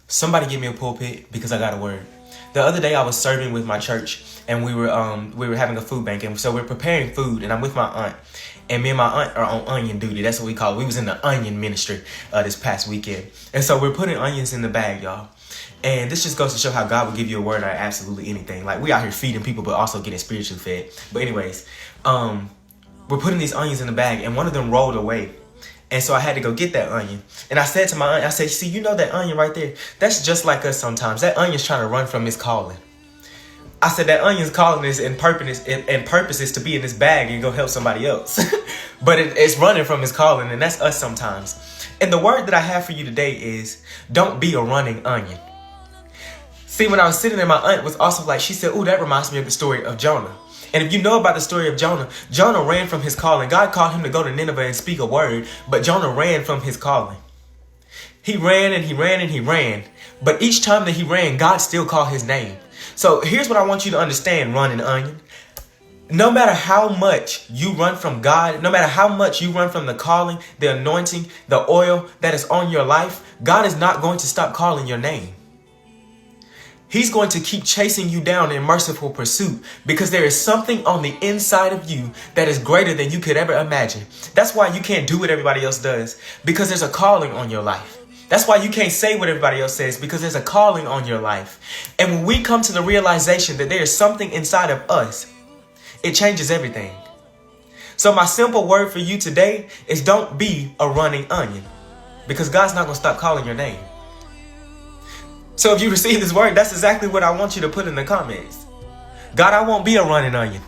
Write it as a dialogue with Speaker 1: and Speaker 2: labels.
Speaker 1: Somebody give me a pulpit because I got a word. The other day I was serving with my church, and we were having a food bank, and so we're preparing food, and I'm with my aunt, and me and my aunt are on onion duty. That's what we call it. We was in the onion ministry this past weekend, and so we're putting onions in the bag, y'all. And this just goes to show how God will give you a word on absolutely anything. Like, we out here feeding people, but also getting spiritually fed. But anyways, we're putting these onions in the bag, and one of them rolled away. And so I had to go get that onion. And I said to my aunt, I said, see, you know that onion right there? That's just like us sometimes. That onion's trying to run from his calling. I said that onion's calling is and purpose is to be in this bag and go help somebody else. But it's running from his calling, and that's us sometimes. And the word that I have for you today is, don't be a running onion. See, when I was sitting there, my aunt was also like, she said, ooh, that reminds me of the story of Jonah. And if you know about the story of Jonah, Jonah ran from his calling. God called him to go to Nineveh and speak a word, but Jonah ran from his calling. He ran and he ran and he ran. But each time that he ran, God still called his name. So here's what I want you to understand, running onion. No matter how much you run from God, no matter how much you run from the calling, the anointing, the oil that is on your life, God is not going to stop calling your name. He's going to keep chasing you down in merciful pursuit because there is something on the inside of you that is greater than you could ever imagine. That's why you can't do what everybody else does, because there's a calling on your life. That's why you can't say what everybody else says, because there's a calling on your life. And when we come to the realization that there is something inside of us, it changes everything. So my simple word for you today is, don't be a running onion, because God's not going to stop calling your name. So if you receive this word, that's exactly what I want you to put in the comments. God, I won't be a running onion.